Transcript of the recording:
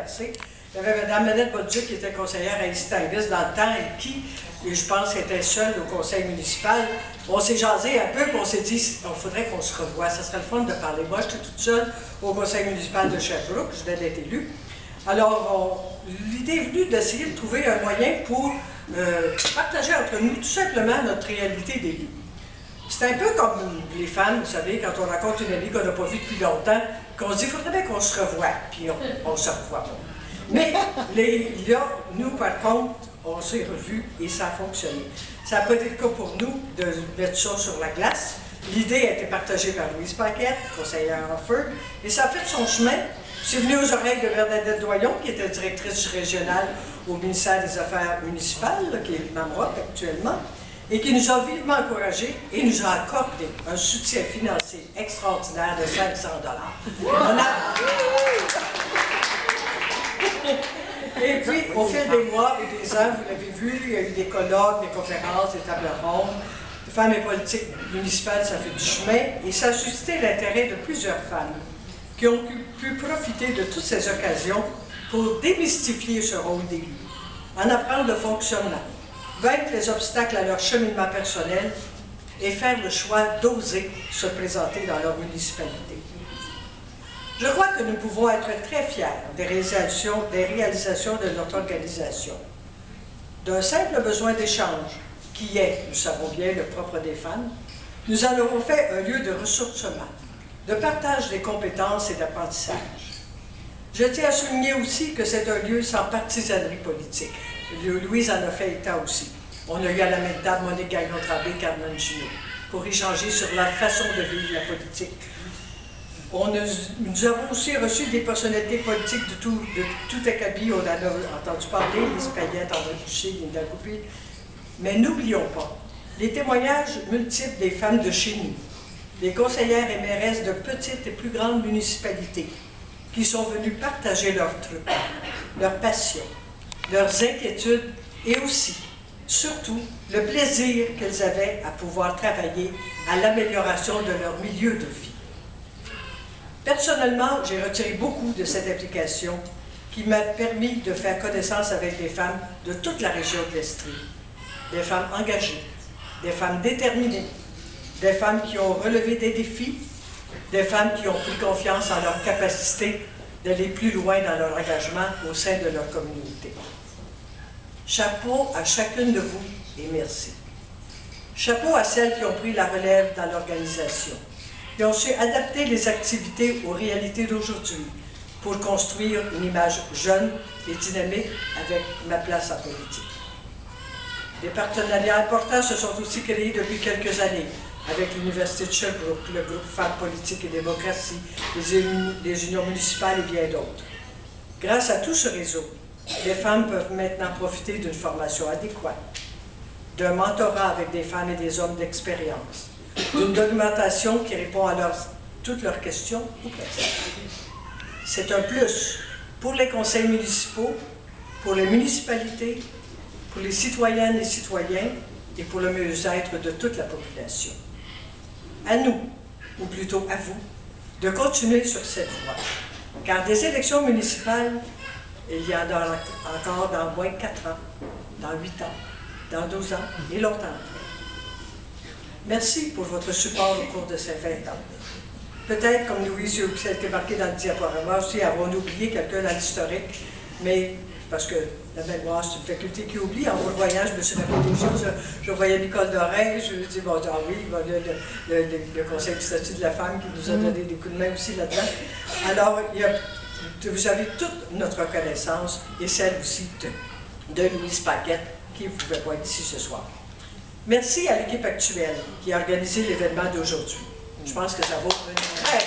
passé. Il y avait Mme Manette Bolduc qui était conseillère à Istingus dans le temps et qui, je pense, était seule au conseil municipal. On s'est jasé un peu et on s'est dit il faudrait qu'on se revoie, ça serait le fun de parler. Moi, j'étais toute seule au conseil municipal de Sherbrooke, je venais d'être élue. Alors, l'idée est venue d'essayer de trouver un moyen pour partager entre nous tout simplement notre réalité d'élu. C'est un peu comme les femmes, vous savez, quand on rencontre une amie qu'on n'a pas vue depuis longtemps, qu'on se dit il faudrait bien qu'on se revoie, puis on se revoit pas. Mais là, nous, par contre, on s'est revus et ça a fonctionné. Ça n'a pas été le cas pour nous de mettre ça sur la glace. L'idée a été partagée par Louise Paquette, conseillère en feu, et ça a fait son chemin. C'est venu aux oreilles de Bernadette Doyon, qui était directrice régionale au ministère des Affaires municipales, là, qui est Mamroc actuellement, et qui nous a vivement encouragés et nous a accordé un soutien financier extraordinaire de 500 $. Et puis, au fil des mois et des ans, vous l'avez vu, il y a eu des colloques, des conférences, des tables rondes. Les femmes et politiques municipales, ça fait du chemin, et ça a suscité l'intérêt de plusieurs femmes qui ont pu profiter de toutes ces occasions pour démystifier ce rôle d'élu, en apprendre le fonctionnement, vaincre les obstacles à leur cheminement personnel et faire le choix d'oser se présenter dans leur municipalité. Je crois que nous pouvons être très fiers des réalisations de notre organisation, d'un simple besoin d'échange, qui est, nous savons bien, le propre des femmes. Nous en avons fait un lieu de ressourcement, de partage des compétences et d'apprentissage. Je tiens à souligner aussi que c'est un lieu sans partisanerie politique. Louise en a fait état aussi. On a eu à la même table Monique Gagnon-Tremblay et Carmen Junot pour échanger sur la façon de vivre la politique. Nous avons aussi reçu des personnalités politiques de tout acabit. On en a entendu parler, Lise Payette, André Boucher, Linda Goupil. Mais n'oublions pas les témoignages multiples des femmes de chez nous, les conseillères et mairesses de petites et plus grandes municipalités qui sont venues partager leurs trucs, leurs passions, leurs inquiétudes et aussi, surtout, le plaisir qu'elles avaient à pouvoir travailler à l'amélioration de leur milieu de vie. Personnellement, j'ai retiré beaucoup de cette application qui m'a permis de faire connaissance avec des femmes de toute la région de l'Estrie, des femmes engagées, des femmes déterminées, des femmes qui ont relevé des défis, des femmes qui ont pris confiance en leur capacité d'aller plus loin dans leur engagement au sein de leur communauté. Chapeau à chacune de vous et merci. Chapeau à celles qui ont pris la relève dans l'organisation, qui ont su adapter les activités aux réalités d'aujourd'hui pour construire une image jeune et dynamique avec ma place en politique. Des partenariats importants se sont aussi créés depuis quelques années avec l'Université de Sherbrooke, le groupe Femmes Politiques et Démocratie, les unions municipales et bien d'autres. Grâce à tout ce réseau, les femmes peuvent maintenant profiter d'une formation adéquate, d'un mentorat avec des femmes et des hommes d'expérience, d'une documentation qui répond à toutes leurs questions ou presque. C'est un plus pour les conseils municipaux, pour les municipalités, pour les citoyennes et citoyens et pour le mieux-être de toute la population. À nous, ou plutôt à vous, de continuer sur cette voie, car des élections municipales, il y en a encore dans moins de 4 ans, dans 8 ans, dans 12 ans et longtemps après. Merci pour votre support au cours de ces 20 ans. Peut-être, comme Louise a été marqué dans le diaporama aussi, avons-nous oublié quelqu'un dans l'historique, mais parce que la mémoire, c'est une faculté qui oublie. En vous voyant, je me suis rappelé des choses. Je voyais Nicole Doré, je me dis, bon, ah oui, le Conseil du statut de la femme qui nous a donné des coups de main aussi là-dedans. Alors, vous avez toute notre reconnaissance et celle aussi de Louise Paquette, qui ne pouvait pas être ici ce soir. Merci à l'équipe actuelle qui a organisé l'événement d'aujourd'hui. Je pense que ça vaut une très